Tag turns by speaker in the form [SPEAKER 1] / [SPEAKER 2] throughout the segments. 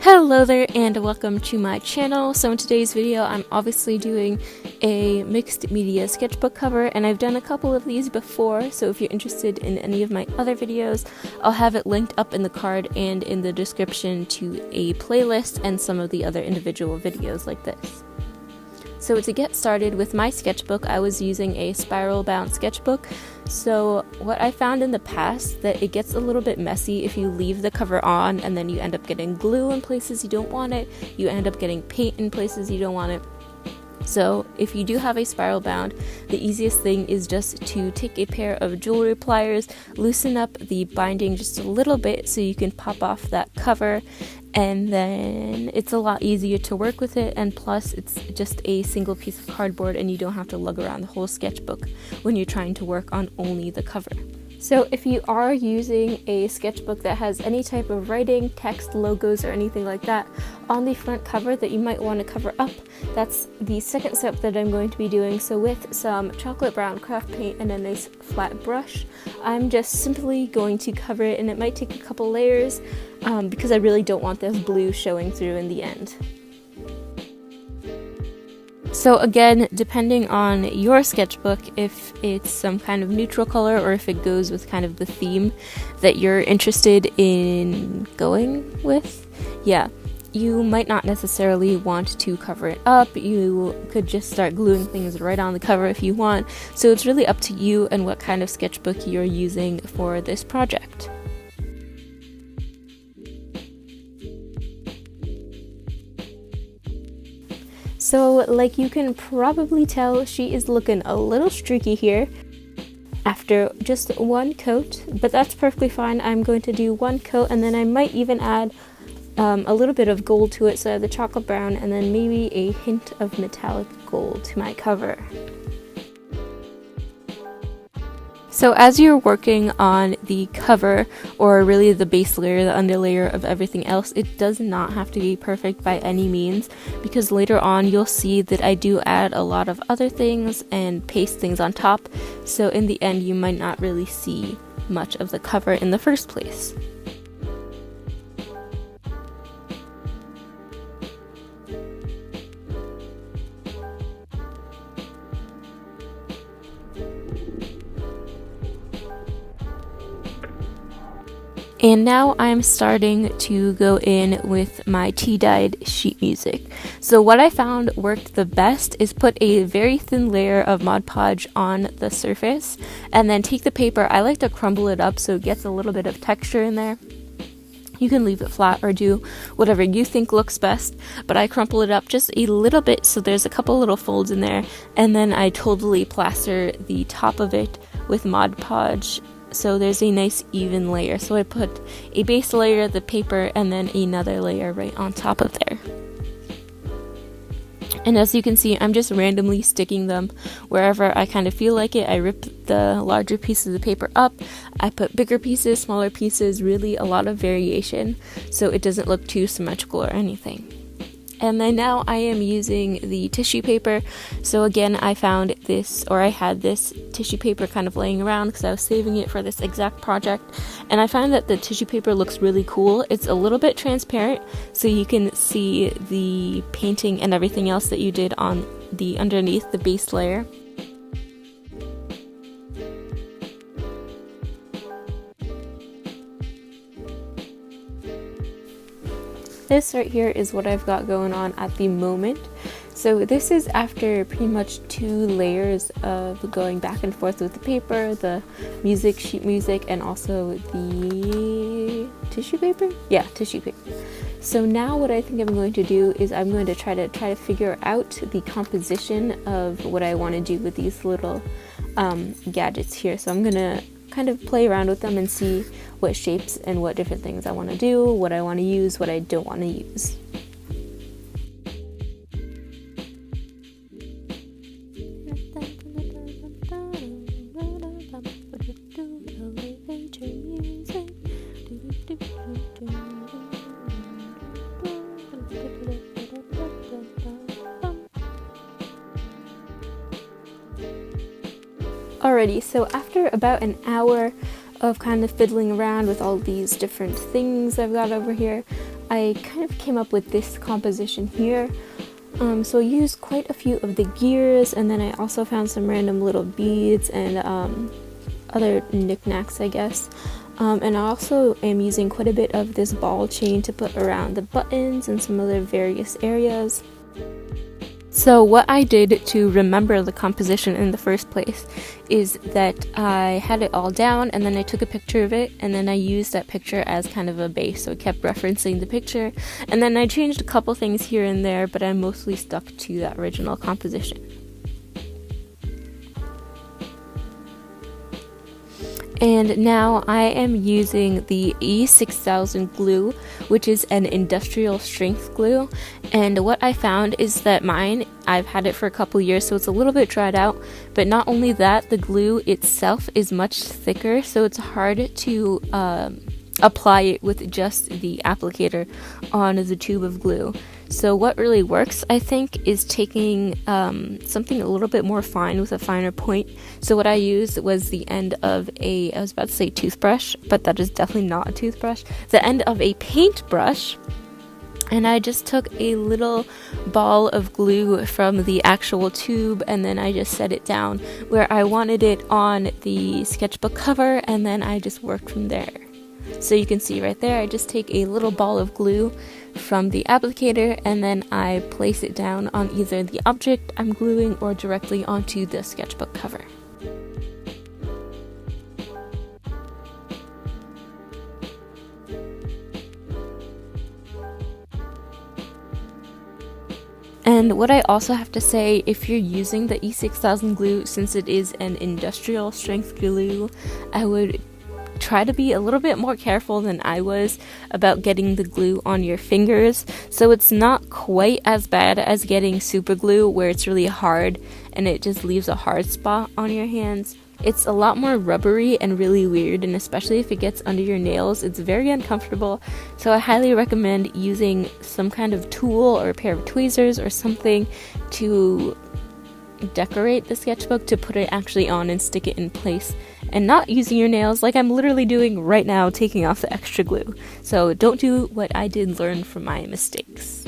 [SPEAKER 1] Hello there and welcome to my channel. So in today's video I'm obviously doing a mixed media sketchbook cover, and I've done a couple of these before, so if you're interested in any of my other videos I'll have it linked up in the card and in the description to a playlist and some of the other individual videos like this. So to get started with my sketchbook, I was using a spiral bound sketchbook. So what I found in the past, that it gets a little bit messy if you leave the cover on and then you end up getting glue in places you don't want it, you end up getting paint in places you don't want it. So if you do have a spiral bound, the easiest thing is just to take a pair of jewelry pliers, loosen up the binding just a little bit so you can pop off that cover, and then it's a lot easier to work with it, and plus it's just a single piece of cardboard and you don't have to lug around the whole sketchbook when you're trying to work on only the cover. So if you are using a sketchbook that has any type of writing, text, logos, or anything like that on the front cover that you might want to cover up, that's the second step that I'm going to be doing. So with some chocolate brown craft paint and a nice flat brush, I'm just simply going to cover it, and it might take a couple layers because I really don't want this blue showing through in the end. So again, depending on your sketchbook, if it's some kind of neutral color or if it goes with kind of the theme that you're interested in going with, you might not necessarily want to cover it up. You could just start gluing things right on the cover if you want. So it's really up to you and what kind of sketchbook you're using for this project. So like you can probably tell, she is looking a little streaky here after just one coat, but that's perfectly fine. I'm going to do one coat and then I might even add a little bit of gold to it, so I have the chocolate brown and then maybe a hint of metallic gold to my cover. So as you're working on the cover, or really the base layer, the underlayer of everything else, it does not have to be perfect by any means, because later on you'll see that I do add a lot of other things and paste things on top, so in the end you might not really see much of the cover in the first place. And now I'm starting to go in with my tea-dyed sheet music. So what I found worked the best is put a very thin layer of Mod Podge on the surface and then take the paper. I like to crumble it up so it gets a little bit of texture in there. You can leave it flat or do whatever you think looks best, but I crumple it up just a little bit so there's a couple little folds in there, and then I totally plaster the top of it with Mod Podge. So there's a nice even layer. So I put a base layer, the paper, and then another layer right on top of there. And as you can see, I'm just randomly sticking them wherever I kind of feel like it. I rip the larger pieces of the paper up, I put bigger pieces, smaller pieces, really a lot of variation so it doesn't look too symmetrical or anything. And then now I am using the tissue paper. So again, I found this, or I had this tissue paper kind of laying around because I was saving it for this exact project. And I find that the tissue paper looks really cool. It's a little bit transparent, so you can see the painting and everything else that you did on the underneath the base layer. This right here is what I've got going on at the moment. So this is after pretty much 2 layers of going back and forth with the paper, the music, sheet music, and also the tissue paper? Yeah, tissue paper. So now what I think I'm going to do is I'm going to try to figure out the composition of what I want to do with these little gadgets here. So I'm going to kind of play around with them and see what shapes and what different things I want to do, what I want to use, what I don't want to use. Alrighty, so after about an hour of kind of fiddling around with all these different things I've got over here, I kind of came up with this composition here. So I used quite a few of the gears, and then I also found some random little beads and other knickknacks, I guess. And I also am using quite a bit of this ball chain to put around the buttons and some other various areas. So what I did to remember the composition in the first place is that I had it all down, and then I took a picture of it, and then I used that picture as kind of a base, so I kept referencing the picture, and then I changed a couple things here and there, but I mostly stuck to that original composition. And now I am using the E6000 Glue, which is an industrial strength glue. And what I found is that mine, I've had it for a couple years, so it's a little bit dried out. But not only that, the glue itself is much thicker, so it's hard to apply it with just the applicator on the tube of glue. So what really works, I think, is taking something a little bit more fine with a finer point. So what I used was the end of I was about to say toothbrush, but that is definitely not a toothbrush, the end of a paintbrush. And I just took a little ball of glue from the actual tube, and then I just set it down where I wanted it on the sketchbook cover, and then I just worked from there. So you can see right there, I just take a little ball of glue from the applicator, and then I place it down on either the object I'm gluing or directly onto the sketchbook cover. And what I also have to say, if you're using the E6000 glue, since it is an industrial strength glue, I would try to be a little bit more careful than I was about getting the glue on your fingers. So it's not quite as bad as getting super glue, where it's really hard and it just leaves a hard spot on your hands. It's a lot more rubbery and really weird, and especially if it gets under your nails, it's very uncomfortable. So I highly recommend using some kind of tool or a pair of tweezers or something to decorate the sketchbook, to put it actually on and stick it in place, and not using your nails like I'm literally doing right now, taking off the extra glue. So don't do what I did, learn from my mistakes.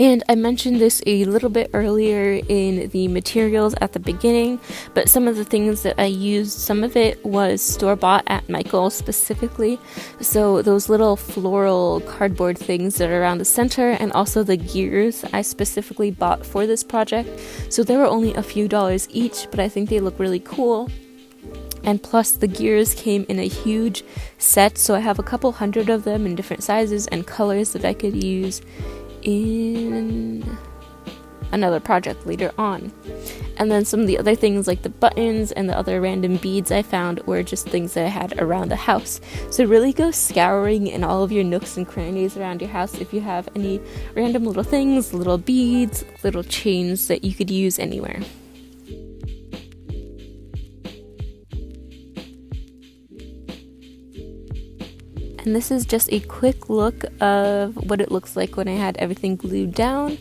[SPEAKER 1] And I mentioned this a little bit earlier in the materials at the beginning, but some of the things that I used, some of it was store-bought at Michael's specifically. So those little floral cardboard things that are around the center, and also the gears I specifically bought for this project. So they were only a few dollars each, but I think they look really cool. And plus the gears came in a huge set, so I have a couple hundred of them in different sizes and colors that I could use in another project later on. And then some of the other things like the buttons and the other random beads I found were just things that I had around the house. So really go scouring in all of your nooks and crannies around your house if you have any random little things, little beads, little chains that you could use anywhere. And this is just a quick look of what it looks like when I had everything glued down.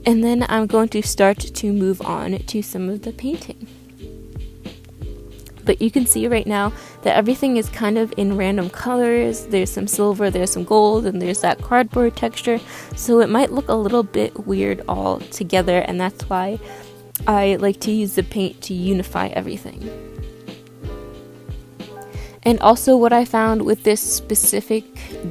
[SPEAKER 1] And then I'm going to start to move on to some of the painting. But you can see right now that everything is kind of in random colors. There's some silver, there's some gold, and there's that cardboard texture. So it might look a little bit weird all together, and that's why I like to use the paint to unify everything. And also what I found with this specific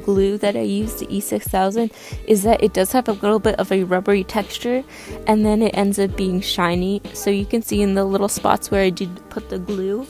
[SPEAKER 1] glue that I used, the E6000, is that it does have a little bit of a rubbery texture, and then it ends up being shiny. So you can see in the little spots where I did put the glue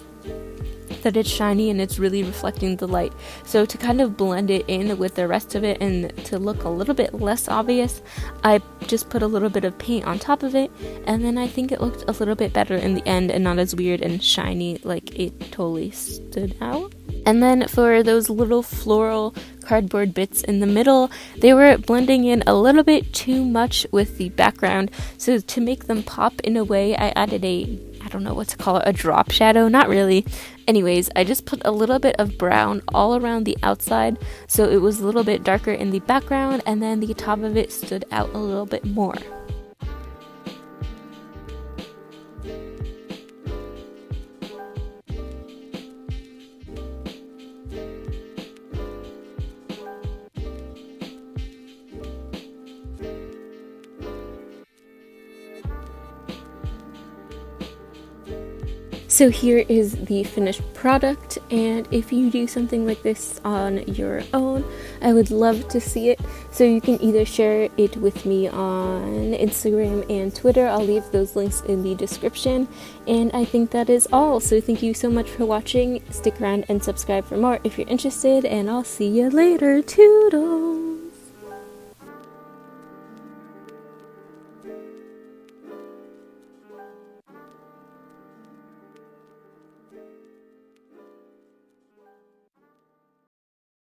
[SPEAKER 1] that it's shiny and it's really reflecting the light. So to kind of blend it in with the rest of it and to look a little bit less obvious, I just put a little bit of paint on top of it, and then I think it looked a little bit better in the end and not as weird and shiny, like it totally stood out. And then for those little floral cardboard bits in the middle, they were blending in a little bit too much with the background. So to make them pop in a way, I added I don't know what to call it, a drop shadow, not really. Anyways, I just put a little bit of brown all around the outside, so it was a little bit darker in the background, and then the top of it stood out a little bit more. So here is the finished product, and if you do something like this on your own, I would love to see it. So you can either share it with me on Instagram and Twitter. I'll leave those links in the description. And I think that is all. So thank you so much for watching. Stick around and subscribe for more if you're interested, and I'll see you later. Toodles!